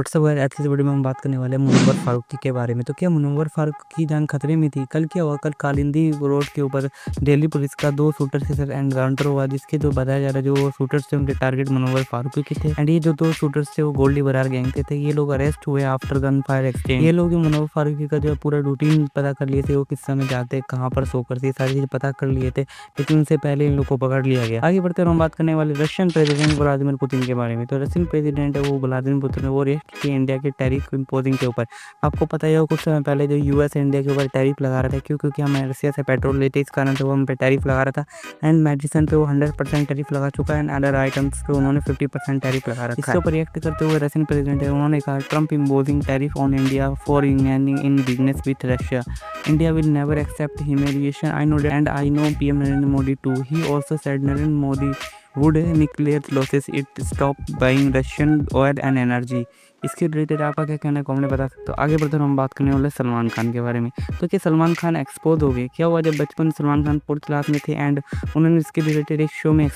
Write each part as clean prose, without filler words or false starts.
WhatsApp guys, आज की इस वीडियो में हम बात करने वाले हैं मुनव्वर फारूकी के बारे में। तो क्या मुनव्वर फारूकी की जान खतरे में थी? कल क्या हुआ? कल कालिंदी रोड के ऊपर दिल्ली पुलिस का 2 शूटर से सर एनकाउंटर हुआ, जिसके जो बताया जा रहा है जो शूटर्स थे उनके टारगेट मुनव्वर फारूकी के थे। एंड ये जो 2 शूटर्स थे वो गोल्डी बरार गैंग के थे। ये लोग अरेस्ट हुए आफ्टर गन फायर एक्सचेंज। ये लोग मुनव्वर फारूकी का जो पूरा रूटीन पता कर लिए थे, वो किस समय जाते, कहाँ पर सो करते, सारी चीज़ पता कर लिए थे, लेकिन उनसे पहले इन लोग को पकड़ लिया गया। आगे बढ़ते हम बात करने वाले रशियन प्रेसिडेंट व्लादिमीर पुतिन के बारे में। तो रशियन प्रेसिडेंट है वो व्लादिमीर पुतिन है, वो रेस्ट की इंडिया के टैरिफ इम्पोजिंग के ऊपर। आपको पता ही होगा कुछ समय पहले जो यूएस इंडिया के ऊपर टैरिफ लगा रहा था, क्योंकि हम रशिया से पेट्रोल लेते, इस कारण से वो हम पे टैरिफ लगा रहा था। एंड मेडिसिन पे वो 100% टैरिफ लगा चुका है एंड अदर आइटम्स पे उन्होंने 50% टैरिफ लगा रखा है। इसके ऊपर रिएक्ट करते हुए रशियन प्रेसिडेंट है उन्होंने कहा, Trump imposing tariff on India for engaging in business with Russia. India will never accept humiliation. I know that and I know PM Narendra Modi too. He also said Narendra Modi would nuclear losses it stop buying Russian oil and energy। इसके related आपका क्या कहना है comment बता सकते हो। आगे बढ़ते हम बात करने वाले सलमान खान के बारे में। तो क्या सलमान खान एक्सपोज हो गए? क्या हुआ, जब बचपन सलमान खान 4th क्लास में थे एंड उन्होंने इसके रिलेटेड एक शो में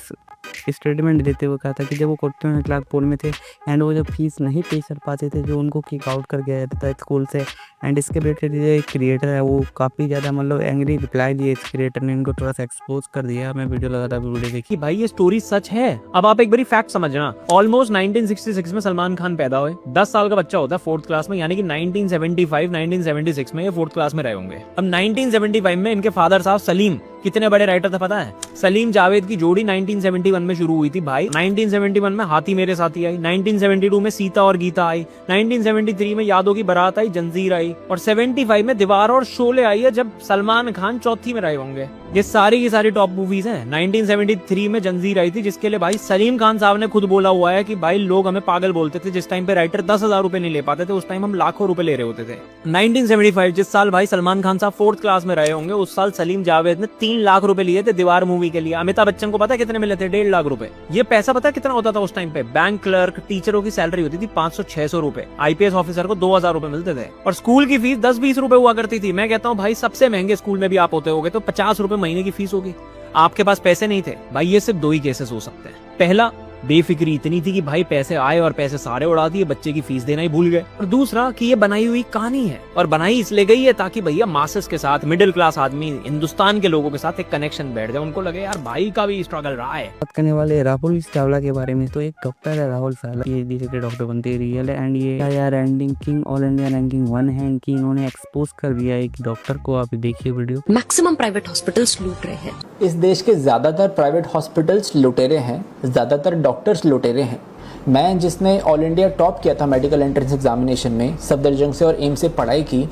स्टेटमेंट देते हुए कहा था कि जब वो क्लास 4 में थे एंड वो जब फीस नहीं पे कर पाते थे, जो उनको किक आउट कर दिया जाता था स्कूल से। एंड इसके रिलेटेड जो एक क्रिएटर है वो काफ़ी ज़्यादा मतलब एंग्री रिप्लाई दिए इस क्रिएटर ने, इनको थोड़ा सा एक्सपोज कर दिया। मैं वीडियो लगा था, वीडियो देखी भाई ये स्टोरी सच है। अब आप एक बारी फैक्ट समझना, ऑलमोस्ट 1966 में सलमान खान पैदा हुए। 10 साल का बच्चा होता है 4th क्लास में, यानी कि 1976 में ये 4th क्लास में रहे होंगे। अब 1975 में इनके फादर साहब सलीम कितने बड़े राइटर थे पता है? सलीम जावेद की जोड़ी 1971 में शुरू हुई थी भाई। 1971 में हाथी मेरे साथी आई, 1972 में सीता और गीता आई, 1973 में यादों की बारात आई, जंजीर आई, और 75 में दीवार और शोले आई है, जब सलमान खान चौथी में रहे होंगे। ये सारी की सारी टॉप मूवीज हैं। 1973 में जंजीर आई थी, जिसके लिए भाई सलीम खान साहब ने खुद बोला हुआ है कि भाई लोग हमें पागल बोलते थे। जिस टाइम पे राइटर 10,000 रुपए नहीं ले पाते थे, उस टाइम हम लाखों रुपए ले रहे होते थे। 1975 जिस साल भाई सलमान खान साहब 4th क्लास में रहे होंगे, उस साल सलीम जावेद ने 3 लाख रुपए लिए थे दीवार मूवी के लिए। अमिताभ बच्चन को पता है कितने मिले थे? 1.5 लाख रुपए। ये पैसा पता है कितना होता था उस टाइम पे? बैंक क्लर्क टीचरों की सैलरी होती थी 500-600 रुपए, आईपीएस ऑफिसर को 2,000 रुपए मिलते थे, और स्कूल की फीस 10-20 रुपए हुआ करती थी। मैं कहता हूँ भाई सबसे महंगे स्कूल में भी आप होते होगे तो 50 रुपए महीने की फीस होगी। आपके पास पैसे नहीं थे भाई। ये सिर्फ 2 ही केसेस हो सकते हैं। पहला, बेफिक्री इतनी थी कि भाई पैसे आए और पैसे सारे उड़ा दिए, बच्चे की फीस देना ही भूल गए। और दूसरा कि ये बनाई हुई कहानी है, और बनाई इसलिए गई है ताकि भैया मासेस के साथ, मिडिल क्लास आदमी, हिंदुस्तान के लोगों के साथ एक कनेक्शन बैठ जाए, उनको लगे यार भाई का भी स्ट्रगल रहा है। बात करने वाले राहुल चावला के बारे में। तो एक डॉक्टर है राहुल चावला, ये धीरे धीरे डॉक्टर बनते रियल है एंड ये ranking king, all India ranking 1 है। इनकी इन्होंने एक्सपोज कर दिया एक डॉक्टर को। आप देखिए वीडियो। मैक्सिमम प्राइवेट हॉस्पिटल्स लूट रहे हैं। इस देश के ज्यादातर प्राइवेट हॉस्पिटल्स लुटेरे हैं, ज्यादातर डॉक्टर्स लुटेरे हैं। मैं जिसने ऑल इंडिया टॉप किया था मेडिकल एंट्रेंस एग्जामिनेशन में, सफदरजंग से और एम्स से पढ़ाई की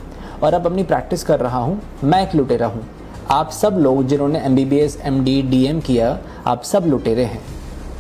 और अब अपनी प्रैक्टिस कर रहा हूँ, मैं एक लुटेरा हूँ। आप सब लोग जिन्होंने MBBS MD DM किया, आप सब लुटेरे हैं।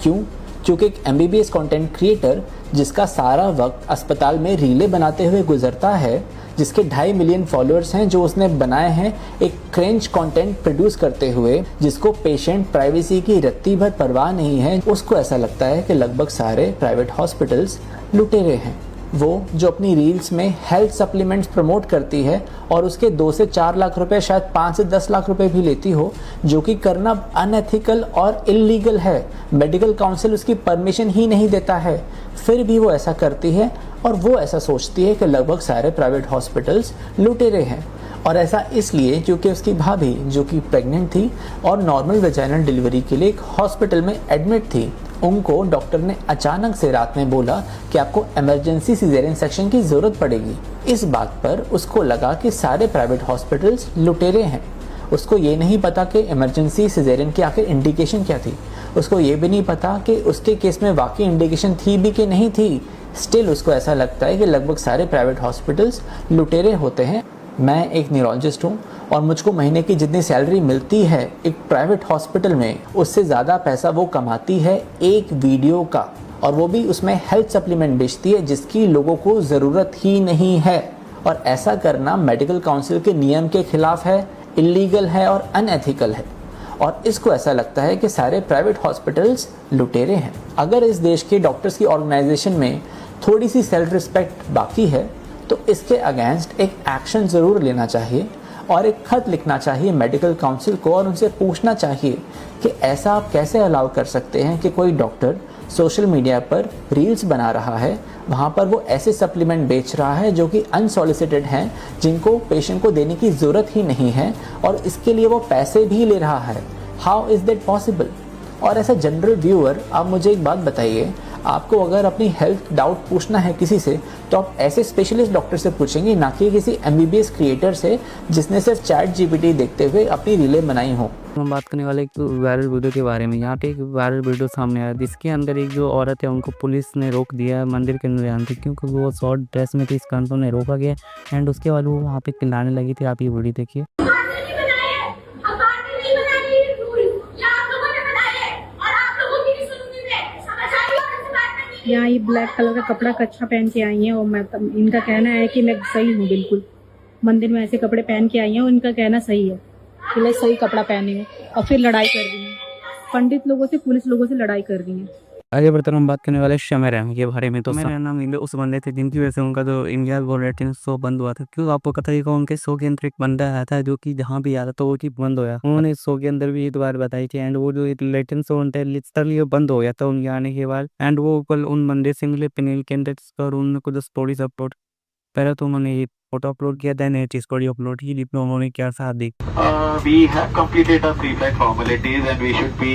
क्यों? क्योंकि एक MBBS कंटेंट क्रिएटर जिसका सारा वक्त अस्पताल में रीले बनाते हुए गुजरता है, जिसके 2.5 मिलियन फॉलोअर्स हैं, जो उसने बनाए हैं एक क्रेंच कंटेंट प्रोड्यूस करते हुए, जिसको पेशेंट प्राइवेसी की रत्ती भर परवाह नहीं है, उसको ऐसा लगता है कि लगभग सारे प्राइवेट हॉस्पिटल्स लुटेरे हैं। वो जो अपनी रील्स में हेल्थ सप्लीमेंट्स प्रमोट करती है और उसके 2 से 4 लाख रुपए, शायद 5 से 10 लाख रुपए भी लेती हो, जो कि करना अनएथिकल और इल्लीगल है। मेडिकल काउंसिल उसकी परमिशन ही नहीं देता है, फिर भी वो ऐसा करती है और वो ऐसा सोचती है कि लगभग सारे प्राइवेट हॉस्पिटल्स लुटेरे हैं। और ऐसा इसलिए क्योंकि उसकी भाभी जो कि प्रेग्नेंट थी और नॉर्मल वेजाइनल डिलीवरी के लिए एक हॉस्पिटल में एडमिट थी, उनको डॉक्टर ने अचानक से रात में बोला कि आपको इमरजेंसी सिजेरियन सेक्शन की ज़रूरत पड़ेगी। इस बात पर उसको लगा कि सारे प्राइवेट हॉस्पिटल्स लुटेरे हैं। उसको ये नहीं पता कि इमरजेंसी सिजेरियन की आखिर इंडिकेशन क्या थी। उसको ये भी नहीं पता कि उसके केस में वाकई इंडिकेशन थी भी कि नहीं थी। स्टिल उसको ऐसा लगता है कि लगभग सारे प्राइवेट हॉस्पिटल्स लुटेरे होते हैं। मैं एक न्यूरोलॉजिस्ट हूँ और मुझको महीने की जितनी सैलरी मिलती है एक प्राइवेट हॉस्पिटल में, उससे ज़्यादा पैसा वो कमाती है एक वीडियो का, और वो भी उसमें हेल्थ सप्लीमेंट बेचती है जिसकी लोगों को ज़रूरत ही नहीं है। और ऐसा करना मेडिकल काउंसिल के नियम के खिलाफ है, इल्लीगल है और अनएथिकल है। और इसको ऐसा लगता है कि सारे प्राइवेट हॉस्पिटल्स लुटेरे हैं। अगर इस देश के डॉक्टर्स की ऑर्गेनाइजेशन में थोड़ी सी सेल्फ रिस्पेक्ट बाकी है तो इसके अगेंस्ट एक एक्शन ज़रूर लेना चाहिए और एक खत लिखना चाहिए मेडिकल काउंसिल को और उनसे पूछना चाहिए कि ऐसा आप कैसे अलाउ कर सकते हैं कि कोई डॉक्टर सोशल मीडिया पर रील्स बना रहा है, वहाँ पर वो ऐसे सप्लीमेंट बेच रहा है जो कि अनसॉलिसिटेड हैं, जिनको पेशेंट को देने की ज़रूरत ही नहीं है और इसके लिए वो पैसे भी ले रहा है। How is that possible? और ऐसा जनरल व्यूअर, आप मुझे एक बात बताइए, आपको अगर अपनी हेल्थ डाउट पूछना है किसी से तो आप ऐसे स्पेशलिस्ट डॉक्टर से पूछेंगे, ना कि किसी MBBS क्रिएटर से जिसने सिर्फ ChatGPT देखते हुए अपनी रीलें बनाई हो। हम बात करने वाले एक वायरल वीडियो के बारे में। यहाँ पे एक वायरल वीडियो सामने आया जिसके अंदर एक जो औरत है उनको पुलिस ने रोक दिया मंदिर के अंदर आने से, क्योंकि वो शॉर्ट ड्रेस में थी, इस कारण से उन्हें रोका गया एंड उसके बाद वो वहाँ पे चिल्लाने लगी थी। आप ये वीडियो देखिए। यहाँ ये ब्लैक कलर का कपड़ा कच्छा पहन के आई हैं और मैं इनका कहना है कि मैं सही हूँ बिल्कुल। मंदिर में ऐसे कपड़े पहन के आई हैं और इनका कहना सही है कि मैं सही कपड़ा पहनी हूँ और फिर लड़ाई कर रही हूँ। पंडित लोगों से, पुलिस लोगों से लड़ाई कर रही हैं। आगे बढ़कर हम बात करने वाले शमे रहम के बारे में। तो शमे रहम इंडिया उस बंदे थे जिनकी वजह से उनका जो इंडिया वॉलेटिन शो बंद हुआ था। क्यों? आपको पता ही, उनके शो के अंदर एक बंदा आया था जो कि जहाँ भी आता तो वो चीज बंद हो गया। उन्होंने शो के अंदर भी एक बार बताई थी एंड वो जो लेटिन शो लिटरली बंद हो गया था उनके आने के बाद। एंड वो कल उन बंदे से मिले पेनल के अंदर और उन्होंने कुछ स्टोरीज अपलोड, पहले तो उन्होंने ये फोटो अपलोड किया, देन एक स्टोरी अपलोड की जिसमें उन्होंने क्या साथ दी। We have completed our pre-flight formalities and we should be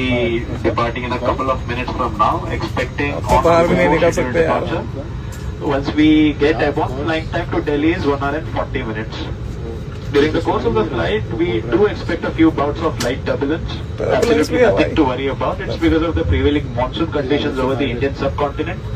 departing in a couple of minutes from now, expecting on scheduled departure. Once we get about flight time to Delhi is 1 hour and 40 minutes. During the course of the flight, we do expect a few bouts of flight turbulence. Absolutely nothing to worry about. It's because of the prevailing monsoon conditions over the Indian subcontinent.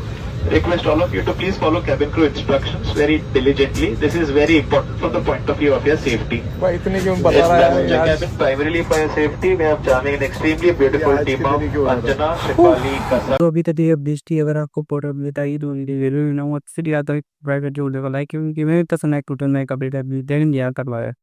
Request all of you to please follow cabin crew instructions very diligently. This is very important from the point of view of your safety. इतने क्यों बता रहा है यार? Cabin primarily for your safety. We have joining an extremely beautiful team of Anjana, Shefali, Kasa. तो अभी तक ये अपडेट थी। अगर आपको पोर्टल बताइए तो वीडियो ना अच्छी दिया तो प्राइवेट जो लाइक, क्योंकि मैं तो सनैक टूटल में एक अपडेट है देन दिया करवाया।